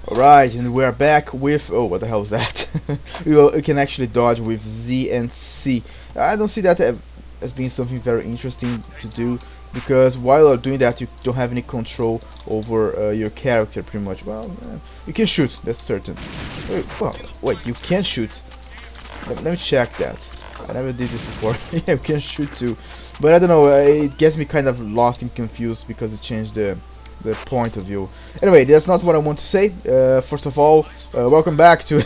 Alright, and we're back with... Oh, what the hell is that? You can actually dodge with Z and C. I don't see that as being something very interesting to do, because while you're doing that you don't have any control over your character pretty much. Well, you can shoot, that's certain. Wait, you can shoot. Let me check that. I never did this before. Yeah, you can shoot too. But I don't know, it gets me kind of lost and confused because it changed the point of view. Anyway, that's not what I want to say. First of all, welcome back to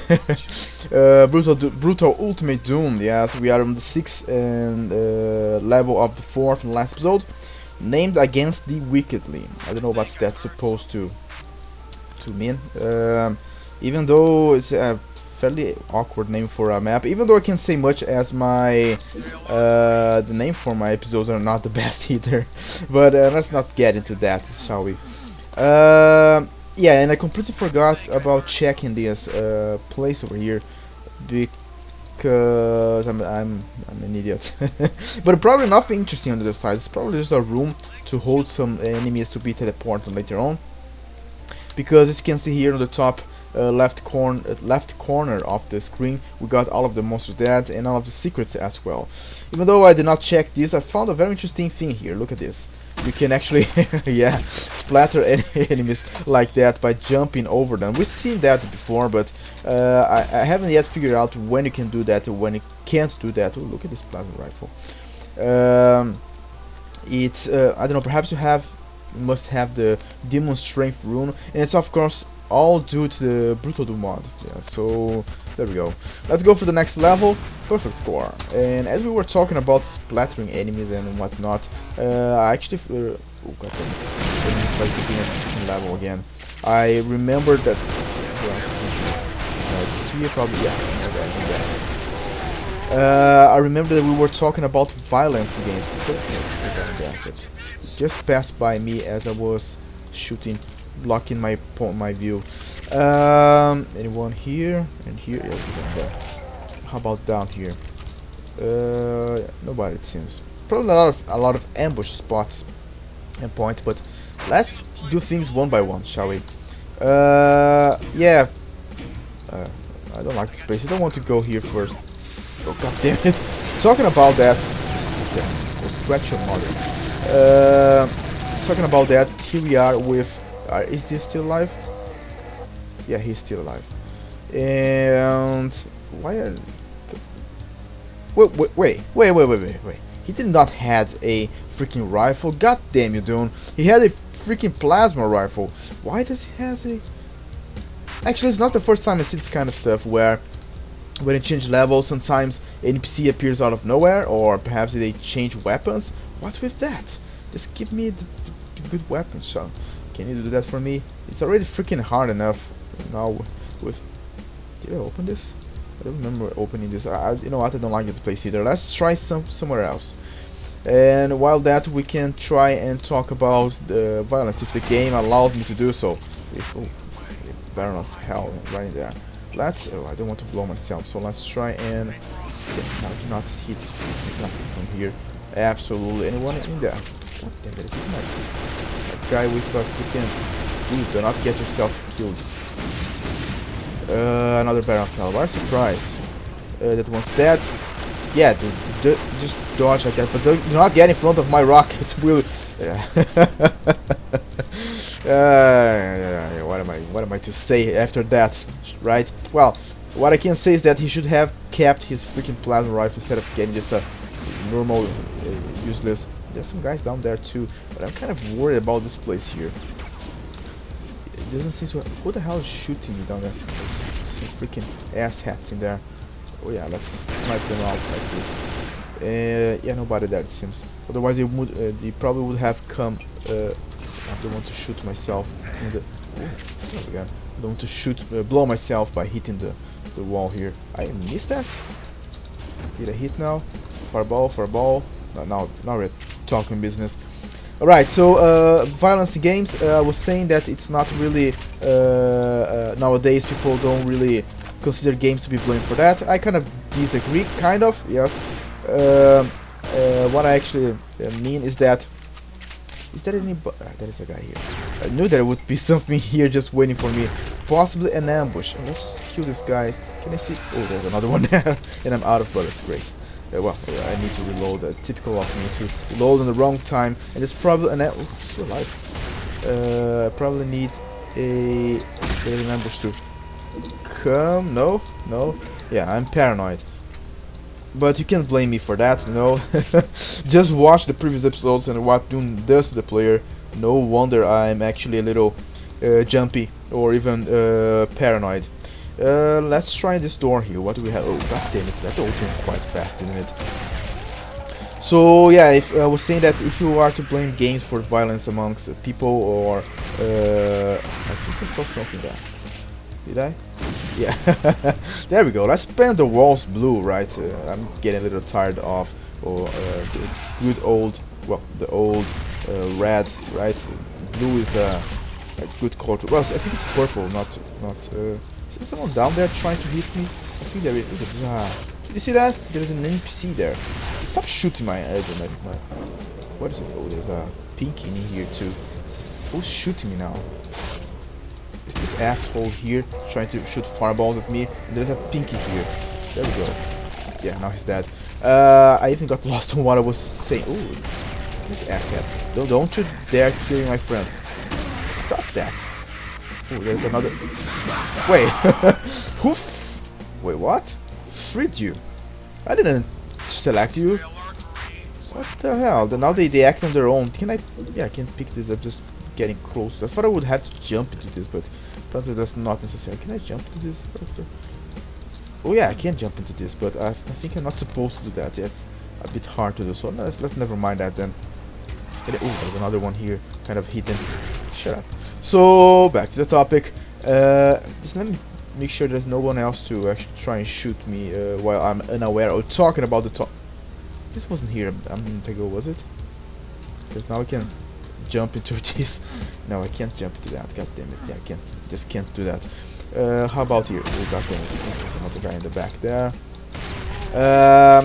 Brutal Ultimate Doom. Yes, we are on the 6th level of the 4th and last episode, named Against the Wickedly. I don't know what that's supposed to mean. Even though it's a fairly awkward name for a map, even though I can say much as my the name for my episodes are not the best either. But let's not get into that, shall we? Yeah, and I completely forgot about checking this place over here because I'm an idiot. But probably nothing interesting on the other side. It's probably just a room to hold some enemies to be teleported later on, because as you can see here on the top left corner of the screen, we got all of the monsters dead and all of the secrets as well. Even though I did not check this, I found a very interesting thing here. Look at this. You can actually yeah, splatter enemies like that by jumping over them. We've seen that before, but I haven't yet figured out when you can do that or when you can't do that. Oh, look at this plasma rifle. It's I don't know, perhaps you must have the Demon Strength rune, and it's of course all due to the Brutal Doom mod. Yeah, so there we go. Let's go for the next level. Perfect score. And as we were talking about splattering enemies and whatnot, I actually oh god damn it, it's like being a level again. I remember that here probably, yeah, I remember that we were talking about violence in games. It just passed by me as I was shooting, blocking my view. Anyone here? And here is one. How about down here? Nobody, it seems. Probably a lot of ambush spots and points, but let's do things one by one, shall we? Yeah. I don't like this place. I don't want to go here first. Oh god damn it! Talking about that. Scratch your mother. Talking about that. Here we are with. Is this still alive? Yeah, he's still alive. And why are? Wait. He did not have a freaking rifle. God damn you, Dune. He had a freaking plasma rifle. Why does he have a? Actually, it's not the first time I see this kind of stuff where when you change levels, sometimes an NPC appears out of nowhere, or perhaps they change weapons. What's with that? Just give me the good weapons, son. Can you do that for me? It's already freaking hard enough now with... Did I open this? I don't remember opening this. You know what? I don't like this place either. Let's try somewhere else. And while that, we can try and talk about the violence if the game allows me to do so. Barrel of hell right there. Let's. Oh, I don't want to blow myself. So let's try and. Yeah, do not hit nothing from here. Absolutely. Anyone in there? God damn it! That guy with a freaking. Ooh, do not get yourself killed. Another barrel of hell. What a surprise! That one's dead. Yeah, just dodge like that, but do not get in front of my rocket. Will. What am I to say after that, right? Well, what I can say is that he should have kept his freaking plasma rifle instead of getting just a normal, useless. There's some guys down there too, but I'm kind of worried about this place here. It doesn't seem so. Who the hell is shooting me down there? There's some freaking asshats in there. Oh yeah, let's snipe them out like this. Yeah, nobody there it seems. Otherwise they probably would have come. I don't want to shoot myself in the. I don't want to shoot, blow myself by hitting the wall here. I missed that. Did I hit now? Fireball. No, now we're talking business. Alright, so violence in games. I was saying that it's not really nowadays people don't really consider games to be blamed for that. I kind of disagree, kind of. Yes. What I actually mean is that. Is there any? There is a guy here. I knew there would be something here just waiting for me. possibly an ambush. And let's just kill this guy. Can I see? Oh, there's another one there. And I'm out of bullets. Great. I need to reload. Typical of me to reload in the wrong time. And there's probably an ambush. Oh, still alive. Probably need an ambush to come. No. Yeah, I'm paranoid. But you can't blame me for that, no. Just watch the previous episodes and what Doom does to the player. No wonder I'm actually a little jumpy or even paranoid. Let's try this door here. What do we have? Oh, god damn it, that opened quite fast, didn't it? So yeah, if I was saying that if you are to blame games for violence amongst people, or I think I saw something there. Did I? Yeah. There we go. Let's paint the walls blue, right? I'm getting a little tired of the good old, well, the old red, right? Blue is a good color. Well, I think it's purple, not. Is someone down there trying to hit me? I think there is. Did you see that? There's an NPC there. Stop shooting my head. What is it? Oh, there's a pink in here too. Who's shooting me now? Is this asshole here trying to shoot fireballs at me? And there's a pinky here. There we go. Yeah, now he's dead. I even got lost on what I was saying. Ooh, this asshat. Don't you dare kill my friend. Stop that. Oh, there's another. Wait. Who? Wait, what? Freed you? I didn't select you. What the hell? Now they act on their own. Can I? Yeah, I can pick this up. Just getting close. I thought I would have to jump into this, but apparently that's not necessary. Can I jump into this? Oh yeah, I can jump into this, but I think I'm not supposed to do that. It's a bit hard to do, so let's never mind that then. Oh, there's another one here, kind of hidden. Shut up. So back to the topic. Just let me make sure there's no one else to actually try and shoot me while I'm unaware or talking about the top. This wasn't here a minute ago, was it? Because now I can jump into this. No, I can't jump into that. God damn it! Yeah, I just can't do that. How about here? Oh, god damn it! There's another guy in the back there.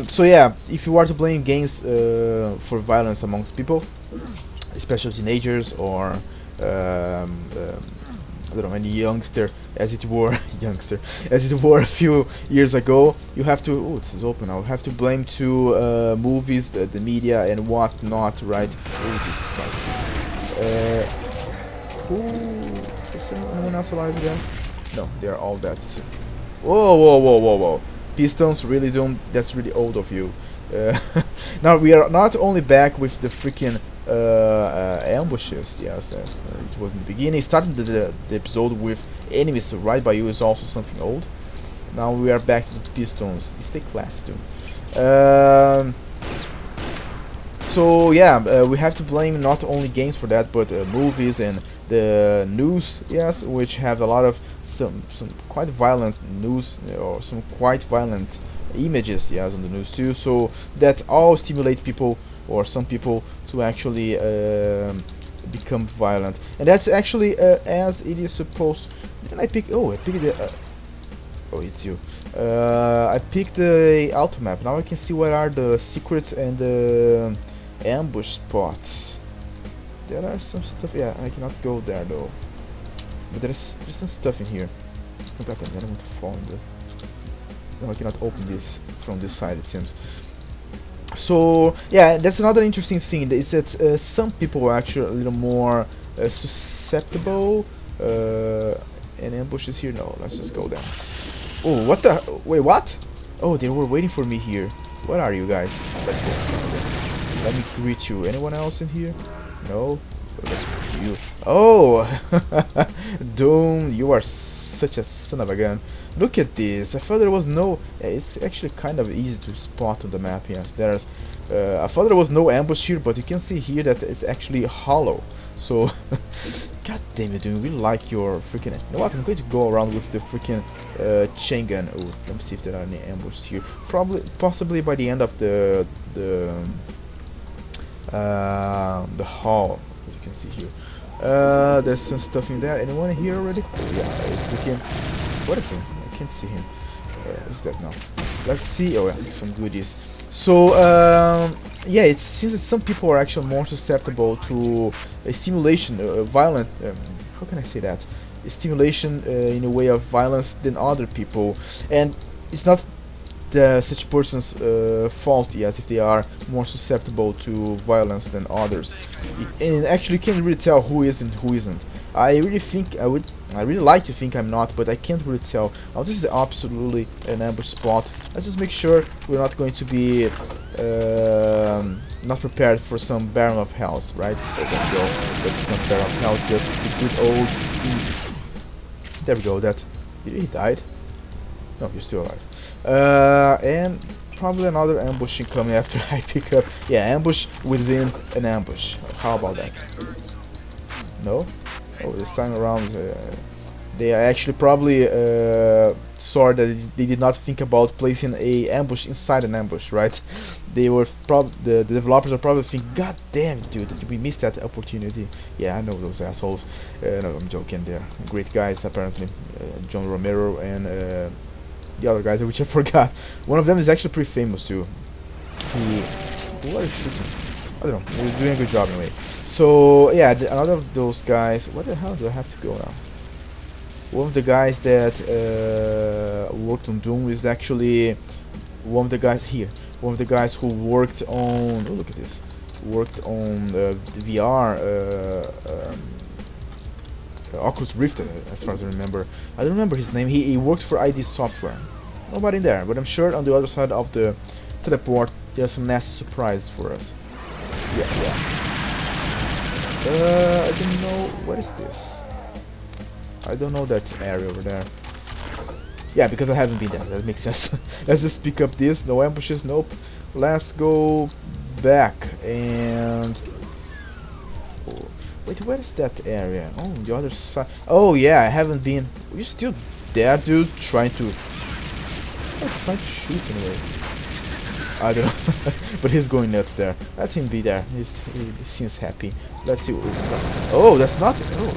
So yeah, if you are to blame games for violence amongst people, especially teenagers or I don't know, any youngster, as it were, a few years ago, you have to. Oh, this is open now. You have to blame to movies, the media, and whatnot, right? Oh, Jesus Christ. Is anyone else alive again? No, they are all dead. Whoa. Pistons, really don't. That's really old of you. Now we are not only back with the freaking ambushes. Yes, as it was in the beginning. Starting the episode with enemies right by you is also something old. Now we are back to the pistons. Stay classy, dude. So yeah, we have to blame not only games for that, but movies and the news, yes, which have a lot of some quite violent news or some quite violent images, yes, on the news too. So that all stimulate people or some people to actually become violent, and that's actually as it is supposed. Didn't I pick? Oh, I picked the. Oh, it's you. I picked the auto map. Now I can see what are the secrets and the ambush spots. There are some stuff. Yeah, I cannot go there though. But there's some stuff in here. Oh god, I don't want to fall in the. No, I cannot open this from this side, it seems. So yeah, that's another interesting thing. Is that some people are actually a little more susceptible. And ambushes here. No, let's just go down. Oh, what the? Wait, what? Oh, they were waiting for me here. What are you guys? Let's go. Let me greet you. Anyone else in here? No. So that's you. Oh, Doom, you are such a son of a gun. Look at this. I thought there was no. It's actually kind of easy to spot on the map. Yes, there's. I thought there was no ambush here, but you can see here that it's actually hollow. So, god damn it, dude, we like your freaking. You know what? I'm going to go around with the freaking chain gun. Oh, let me see if there are any ambushes here. Possibly by the end of the hall, as you can see here. There's some stuff in there. Anyone here already? Oh, yeah, it's freaking. What is him? I can't see him. What's that now? Let's see. Oh, yeah, some goodies. So, yeah, it seems that some people are actually more susceptible to a stimulation, violent how can I say that? Stimulation in a way of violence than other people, and it's not the such person's fault, yes, if they are more susceptible to violence than others. And actually, you can really tell who is and who isn't. I really think I really like to think I'm not, but I can't really tell. Oh, this is absolutely an ambush spot. Let's just make sure we're not going to be not prepared for some Baron of Hells, right? There we go. That's not Baron of Hells, just the good old. There we go. That he died. No, you're still alive. And probably another ambushing coming after I pick up. Yeah, ambush within an ambush. How about that? No? Oh, this time around, they actually probably saw that they did not think about placing a ambush inside an ambush, right? They were the developers are probably thinking, God damn, dude, we missed that opportunity. Yeah, I know those assholes. No, I'm joking. They're great guys, apparently. John Romero and the other guys, which I forgot. One of them is actually pretty famous too. Who are you shooting? I don't know. He's doing a good job anyway. So yeah, another of those guys. Where the hell do I have to go now? One of the guys that worked on Doom is actually one of the guys here. One of the guys who worked on. Oh, look at this. Worked on the VR. Oculus Rift, as far as I remember. I don't remember his name. He worked for IDSoftware. Nobody there, but I'm sure on the other side of the teleport there's some nasty surprise for us. Yeah. I don't know. What is this? I don't know that area over there. Yeah, because I haven't been there. That makes sense. Let's just pick up this. No ambushes. Nope. Let's go back and. Oh, wait, where is that area? Oh, the other side. Oh yeah, I haven't been. You're still there, dude. Trying to shoot anyway. I don't know, but he's going nuts there. Let him be there. He seems happy. Let's see what we've got. Oh, that's not. Oh,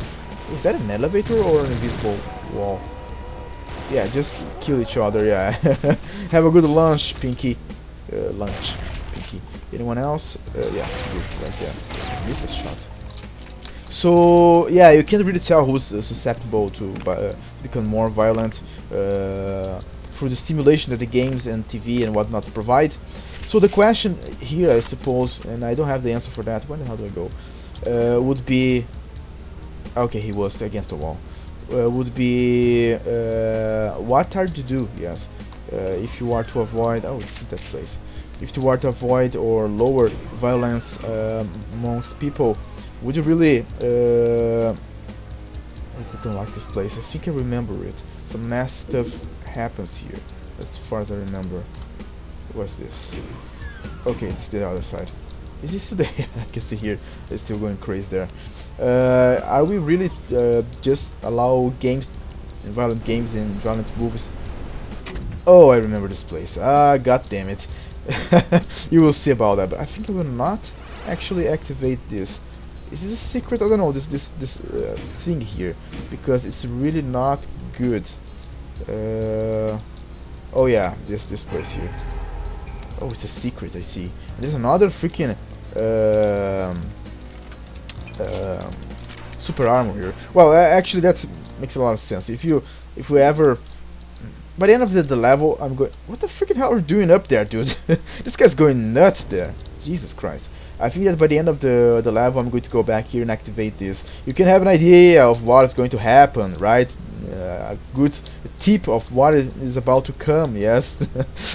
is that an elevator or an invisible wall? Yeah, just kill each other. Yeah. Have a good lunch, Pinky. Lunch, Pinky. Anyone else? Yeah, good, right there. Missed a shot. So yeah, you can't really tell who's susceptible to become more violent. Through the stimulation that the games and TV and whatnot provide. So the question here, I suppose, and I don't have the answer for that. Where the hell do I go? Would be. Okay, he was against the wall. Would be what are to do? Yes, if you are to avoid. Oh, it's that place. If you are to avoid or lower violence amongst people, would you really? I don't like this place. I think I remember it. Some nasty stuff happens here, as far as I remember. What's this? Okay, it's the other side. Is this still there? I can see here. It's still going crazy there. Are we really just allow games, violent games and violent movies? Oh, I remember this place. Ah, god damn it. You will see about that, but I think I will not actually activate this. Is this a secret? I don't know. This thing here, because it's really not good. Oh yeah, this place here. Oh, it's a secret. I see. And there's another freaking super armor here. Well, actually, that makes a lot of sense. If we ever, by the end of the level, I'm going. What the freaking hell are you doing up there, dude? This guy's going nuts there. Jesus Christ. I think that by the end of the level, I'm going to go back here and activate this. You can have an idea of what is going to happen, right? A good tip of what is about to come, yes?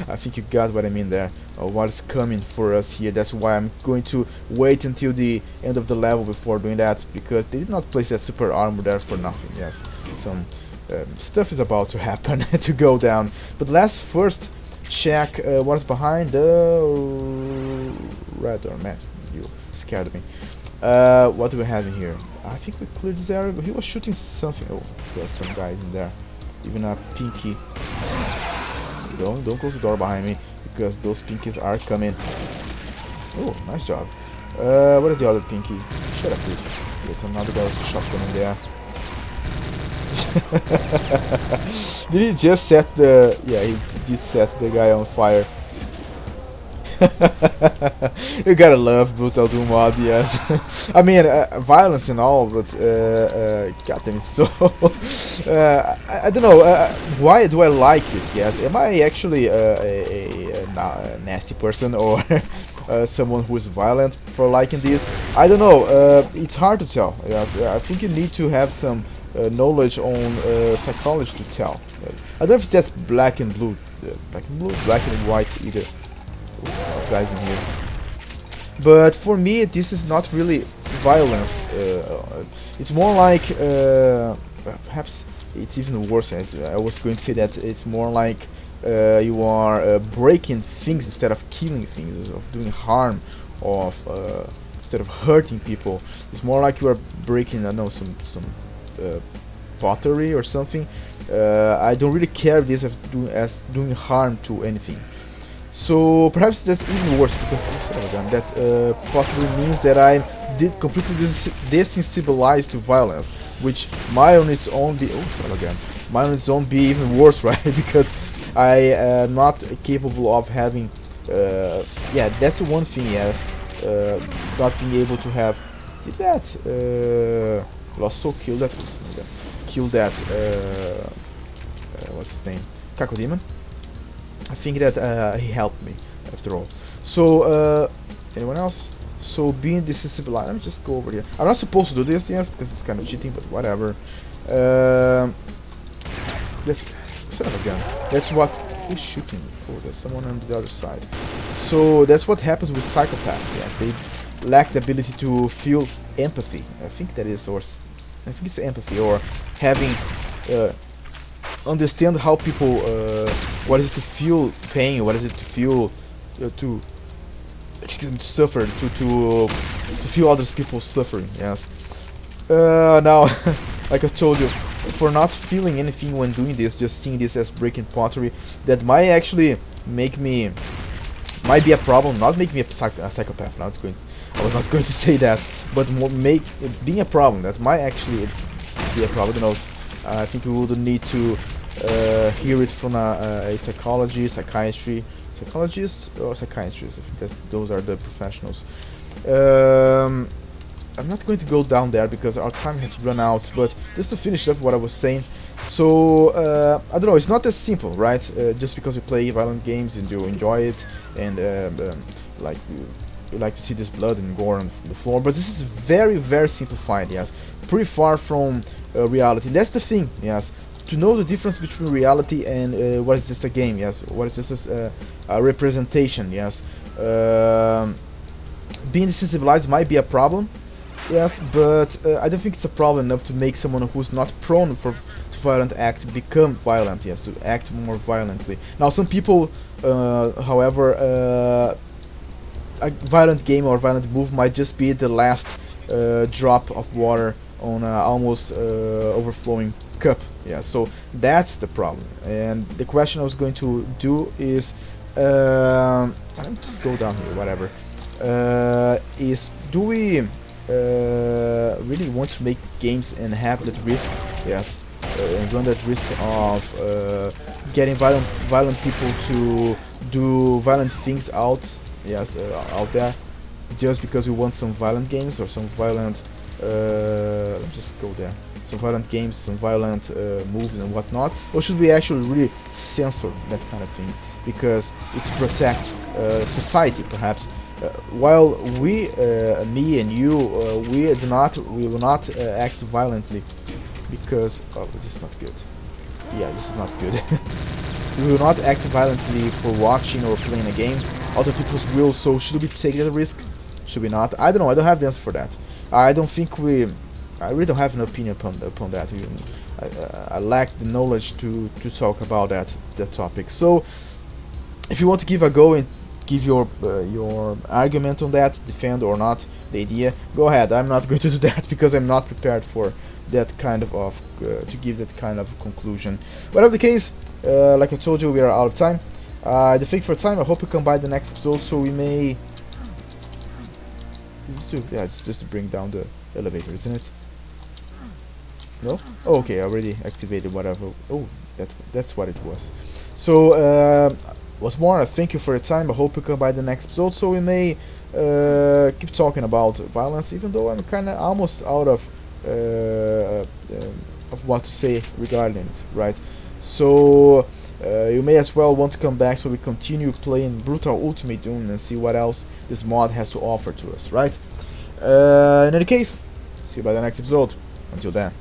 I think you got what I mean there. What is coming for us here. That's why I'm going to wait until the end of the level before doing that, because they did not place that super armor there for nothing, yes? Some stuff is about to happen to go down. But let's first check what's behind the red door. Man, you scared me. What do we have in here? I think we cleared this area, but he was shooting something. Oh, there's some guys in there. Even a pinky. Don't close the door behind me, because those pinkies are coming. Oh, nice job. What is the other pinky? Shut up, dude. There's another guy with a shotgun in there. Did he just set the... Yeah, he did set the guy on fire. You gotta love brutal doom mod, yes. I mean, violence and all, but goddamn it. So I don't know. Why do I like it? Yes, am I actually a nasty person or someone who is violent for liking this? I don't know. It's hard to tell. Yes, I think you need to have some knowledge on psychology to tell. I don't know if that's black and blue, black and white either. Guys in here. But for me, this is not really violence. It's more like perhaps it's even worse. As I was going to say that it's more like you are breaking things instead of killing things, of doing harm, of instead of hurting people. It's more like you are breaking, I don't know, some pottery or something. I don't really care if this as doing harm to anything. So perhaps that's even worse because that possibly means that I'm completely desensibilized to violence, which might on its own be might on its own be even worse, right? Because I am not capable of having. Yeah, that's the one thing. Yes, not being able to have. Did that? Also kill that. Kill that. What's his name? Cacodemon. I think that he helped me after all. So anyone else? So being desensibilized. Let me just go over here. I'm not supposed to do this, yes, because it's kind of cheating, but whatever. Let's set up a gun. That's what is shooting. Oh, there's someone on the other side. So that's what happens with psychopaths. Yes, they lack the ability to feel empathy. I think that is, or I think it's empathy, or having. Understand how people what is it to feel pain, what is it to feel to suffer, to feel other people suffering. Yes. Now like I told you, for not feeling anything when doing this, just seeing this as breaking pottery, that might actually might be a problem, not make me a psychopath. I was not going to say that, but make it being a problem that might actually be a problem. You know, I think we would need to hear it from a psychologist or psychiatrist. I think those are the professionals. I'm not going to go down there because our time has run out, but just to finish up what I was saying. So I don't know, it's not as simple, right? Just because you play violent games and you enjoy it and like you like to see this blood and gore on the floor, but this is very, very simplified. Yes, pretty far from reality. That's the thing. Yes, to know the difference between reality and what is just a game. Yes, what is just a representation. Yes, being desensibilized might be a problem. Yes, but I don't think it's a problem enough to make someone who's not prone to violent act become violent. Yes, to act more violently. Now, some people, however, a violent game or violent move might just be the last drop of water on an almost overflowing cup. Yeah, so that's the problem. And the question I was going to do is, let me just go down here. Whatever. Is do we really want to make games and have that risk? Yes, and run that risk of getting violent people to do violent things out. Yes, out there, just because we want some violent games or some violent. Let me just go there. Some violent games, some violent moves and whatnot. Or should we actually really censor that kind of thing because it's protect society, perhaps? While we, me and you, we will not act violently because this is not good. Yeah, this is not good. We will not act violently for watching or playing a game. Other people's will. So should we take that risk? Should we not? I don't know. I don't have the answer for that. I don't think I really don't have an opinion upon that. I lack the knowledge to talk about that topic. So if you want to give a go and give your argument on that, defend or not the idea, go ahead. I'm not going to do that because I'm not prepared for that kind of to give that kind of conclusion. Whatever the case, like I told you, we are out of time. The thing for time, I hope you come by the next episode so we may. It's just to bring down the elevator, isn't it? No? Oh, okay, I already activated whatever. Oh, that's what it was. So Was more. Thank you for your time. I hope you come by the next episode so we may keep talking about violence, even though I'm kind of almost out of what to say regarding it, right? So you may as well want to come back so we continue playing Brutal Ultimate Doom and see what else this mod has to offer to us, right? In any case, see you by the next episode. Until then.